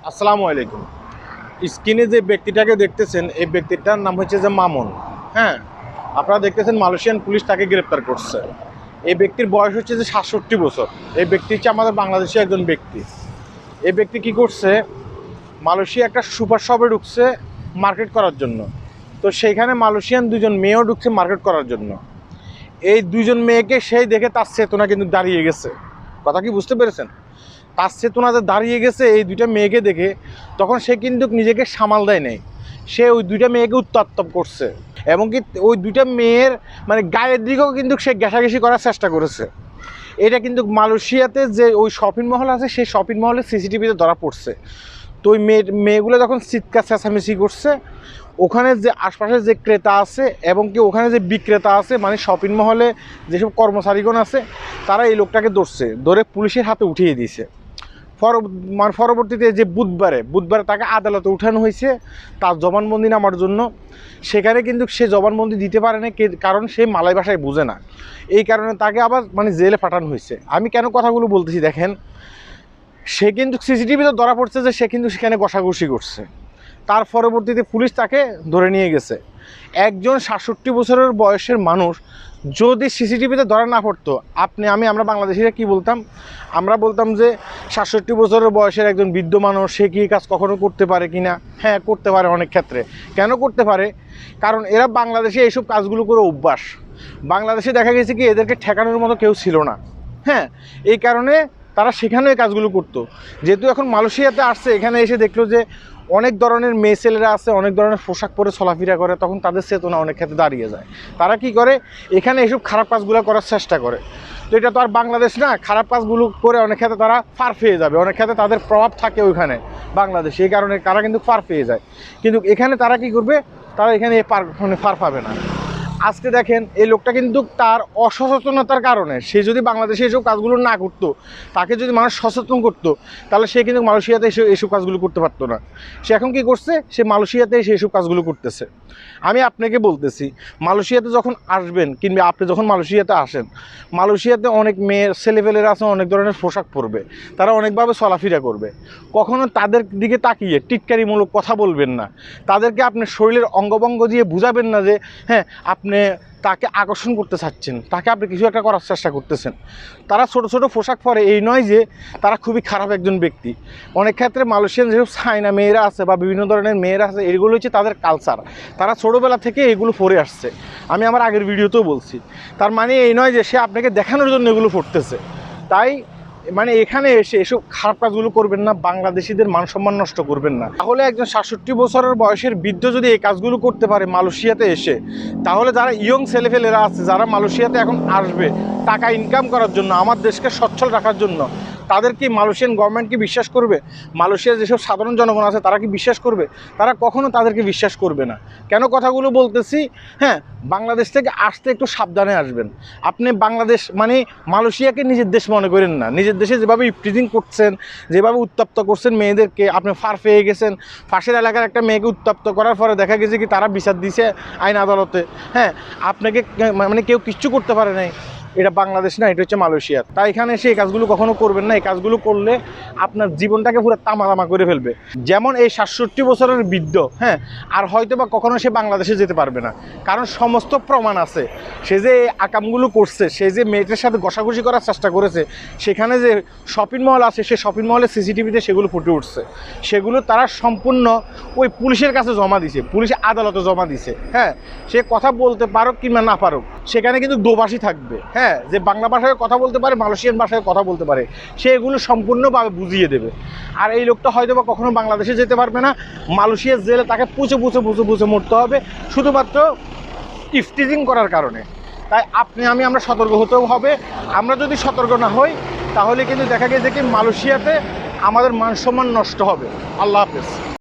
আসসালামু আলাইকুম। স্ক্রিনে যে ব্যক্তিটাকে দেখতেছেন এই ব্যক্তিটার নাম হচ্ছে যে মামুন। হ্যাঁ, আপনারা দেখতেছেন মালয়েশিয়ান পুলিশ তাকে গ্রেপ্তার করছে। এই ব্যক্তির বয়স হচ্ছে যে ৬৭ বছর। এই ব্যক্তি হচ্ছে আমাদের বাংলাদেশি একজন ব্যক্তি। এই ব্যক্তি কি করছে, মালয়েশিয়া একটা সুপার শপে ঢুকছে মার্কেট করার জন্য। তো সেইখানে মালয়েশিয়ান দুজন মেয়েও ঢুকছে মার্কেট করার জন্য। এই দুজন মেয়েকে সেই দেখে তার চেতনা কিন্তু দাঁড়িয়ে গেছে। কথা কি বুঝতে পেরেছেন? তার চেতনা যে দাঁড়িয়ে গেছে এই দুইটা মেয়েকে দেখে, তখন সে কিন্তু নিজেকে সামাল দেয় নাই। সে ওই দুইটা মেয়েকে উত্তপ্ত করছে এবং কি ওই দুইটা মেয়ের মানে গায়ের দিকেও কিন্তু সে ঘেঁষাঘেঁষি করার চেষ্টা করেছে। এটা কিন্তু মালয়েশিয়াতে যে ওই শপিং মহল আছে সেই শপিং মহলে সিসিটিভিতে ধরা পড়ছে। তো ওই মেয়েগুলো যখন চিৎকার চেঁচামেচি করছে, ওখানে যে আশপাশের যে ক্রেতা আছে এবং কি ওখানে যে বিক্রেতা আছে, মানে শপিং মহলে যেসব কর্মচারীগণ আছে, তারা এই লোকটাকে ধরে পুলিশের হাতে উঠিয়ে দিয়েছে। পরবর্তীতে যে বুধবারে তাকে আদালতে উঠানো হয়েছে তার জবানবন্দি নেওয়ার জন্য। সেখানে কিন্তু সে জবানবন্দি দিতে পারে না, কারণ সে মালয় ভাষায় বোঝে না। এই কারণে তাকে আবার মানে জেলে পাঠানো হয়েছে। আমি কেন কথাগুলো বলতেছি দেখেন, সে কিন্তু সিসিটিভিতে ধরা পড়ছে যে সে কিন্তু সেখানে ঘষাঘষি করছে। তার পরবর্তীতে পুলিশ তাকে ধরে নিয়ে গেছে। একজন ৬৭ বছরের বয়সের মানুষ যদি সিসিটিভিতে ধরা না পড়তো, আমরা বাংলাদেশিরা কি বলতাম? আমরা বলতাম যে ৬৭ বছরের বয়সের একজন বৃদ্ধ মানুষ, সে কি কাজ কখনো করতে পারে কি না? হ্যাঁ, করতে পারে অনেক ক্ষেত্রে। কেন করতে পারে? কারণ এরা বাংলাদেশে এইসব কাজগুলো করে অভ্যাস। বাংলাদেশে দেখা গেছে কি এদেরকে ঠেকানোর মতো কেউ ছিল না। হ্যাঁ, এই কারণে তারা সেখানে এই কাজগুলো করতো। যেহেতু এখন মালয়েশিয়াতে আসছে, এখানে এসে দেখলো যে অনেক ধরনের মেয়ে ছেলেরা আছে, অনেক ধরনের পোশাক পরে চলাফেরা করে, তখন তাদের চেতনা অনেক ক্ষেত্রে দাঁড়িয়ে যায়। তারা কি করে, এখানে এইসব খারাপ কাজগুলো করার চেষ্টা করে। তো এটা তো আর বাংলাদেশ না, খারাপ কাজগুলো করে অনেক ক্ষেত্রে তারা পার পেয়ে যাবে, অনেক ক্ষেত্রে তাদের প্রভাব থাকে ওইখানে বাংলাদেশে, এই কারণে তারা কিন্তু পার পেয়ে যায়। কিন্তু এখানে তারা কি করবে, তারা এখানে পার পাবে না। আজকে দেখেন এই লোকটা কিন্তু তার অসচেতনতার কারণে, সে যদি বাংলাদেশে এসব কাজগুলো না করতো, তাকে যদি মানুষ সচেতন করতো, তাহলে সে কিন্তু মালয়েশিয়াতে এসে এইসব কাজগুলো করতে পারতো না। সে এখন কি করছে, সে মালয়েশিয়াতে এসে এইসব কাজগুলো করতেছে। আমি আপনাকে বলতেছি, মালয়েশিয়াতে যখন আসবেন কিংবা আপনি যখন মালয়েশিয়াতে আসেন, মালয়েশিয়াতে অনেক মেয়ের ছেলেপেলেরা আছে, অনেক ধরনের পোশাক পরবে, তারা অনেকভাবে চলাফেরা করবে। কখনো তাদের দিকে তাকিয়ে টিটকারিমূলক কথা বলবেন না। তাদেরকে আপনার শরীরের অঙ্গভঙ্গ দিয়ে বুঝাবেন না যে হ্যাঁ আপনি তাকে আকর্ষণ করতে চাচ্ছেন, তাকে আপনি কিছু একটা করার চেষ্টা করতেছেন। তারা ছোট ছোট পোশাক পরে এই নয় যে তারা খুবই খারাপ একজন ব্যক্তি। অনেক ক্ষেত্রে মালয়েশিয়ান যেসব চায়না মেয়েরা আছে বা বিভিন্ন ধরনের মেয়েরা আছে, এগুলো হচ্ছে তাদের কালচার। তারা ছোটোবেলা থেকে এগুলো পরে আসছে। আমি আমার আগের ভিডিওতেও বলছি। তার মানে এই নয় যে সে আপনাকে দেখানোর জন্য এগুলো পড়তেছে। তাই মানে এখানে এসে এসব খারাপ কাজগুলো করবেন না, বাংলাদেশিদের মান সম্মান নষ্ট করবেন না। তাহলে একজন ৬৭ বছরের বয়সের বৃদ্ধ যদি এই কাজগুলো করতে পারে মালয়েশিয়াতে এসে, তাহলে যারা ইয়ং ছেলেফেলেরা আছে, যারা মালয়েশিয়াতে এখন আসবে টাকা ইনকাম করার জন্য, আমার দেশকে সচ্ছল রাখার জন্য, তাদের কি মালয়েশিয়ান গভর্নমেন্ট কি বিশ্বাস করবে? মালয়েশিয়ার যেসব সাধারণ জনগণ আছে তারা কি বিশ্বাস করবে? তারা কখনো তাদেরকে বিশ্বাস করবে না। কেন কথাগুলো বলতেছি? হ্যাঁ, বাংলাদেশ থেকে আসতে একটু সাবধানে আসবেন। আপনি বাংলাদেশ মানে মালয়েশিয়াকে নিজের দেশ মনে করেন না। নিজের দেশে যেভাবে ইফটিজিং করছেন, যেভাবে উত্তপ্ত করছেন মেয়েদেরকে, আপনি ফার পেয়ে গেছেন। পাশের এলাকার একটা মেয়েকে উত্তপ্ত করার পরে দেখা গেছে কি তারা বিচার দিয়েছে আইন আদালতে। হ্যাঁ, আপনাকে মানে কেউ কিচ্ছু করতে পারে নাই। এটা বাংলাদেশ না, এটা হচ্ছে মালয়েশিয়া। তাই এখানে এসে এই কাজগুলো কখনো করবেন না। এই কাজগুলো করলে আপনার জীবনটাকে পুরো তামা করে ফেলবে। যেমন এই ৬৭ বছরের বৃদ্ধ, হ্যাঁ, আর হয়তো বা কখনো সে বাংলাদেশে যেতে পারবে না, কারণ সমস্ত প্রমাণ আছে। সে যে আকামগুলো করছে, সে যে মেয়েটার সাথে ঘষাঘষি করার চেষ্টা করেছে, সেখানে যে শপিং মল আছে, সে শপিং মলের সিসিটিভিতে সেগুলো ফুটে উঠছে। সেগুলো তারা সম্পূর্ণ ওই পুলিশের কাছে জমা দিছে, পুলিশ আদালতে জমা দিছে। হ্যাঁ, সে কথা বলতে পারুক কিংবা না পারুক, সেখানে কিন্তু দোভাষী থাকবে। হ্যাঁ, যে বাংলা ভাষায় কথা বলতে পারে, মালয়েশিয়ান ভাষায় কথা বলতে পারে, সে এগুলো সম্পূর্ণভাবে বুঝিয়ে দেবে। আর এই লোকটা হয়তো বা কখনো বাংলাদেশে যেতে পারবে না। মালয়েশিয়ার জেলে তাকে পুছে মরতে হবে শুধুমাত্র ইফটিজিং করার কারণে। তাই আমরা সতর্ক হতেও হবে। আমরা যদি সতর্ক না হই, তাহলে কিন্তু দেখা গেছে কি মালয়েশিয়াতে আমাদের মান সম্মান নষ্ট হবে। আল্লাহ হাফেজ।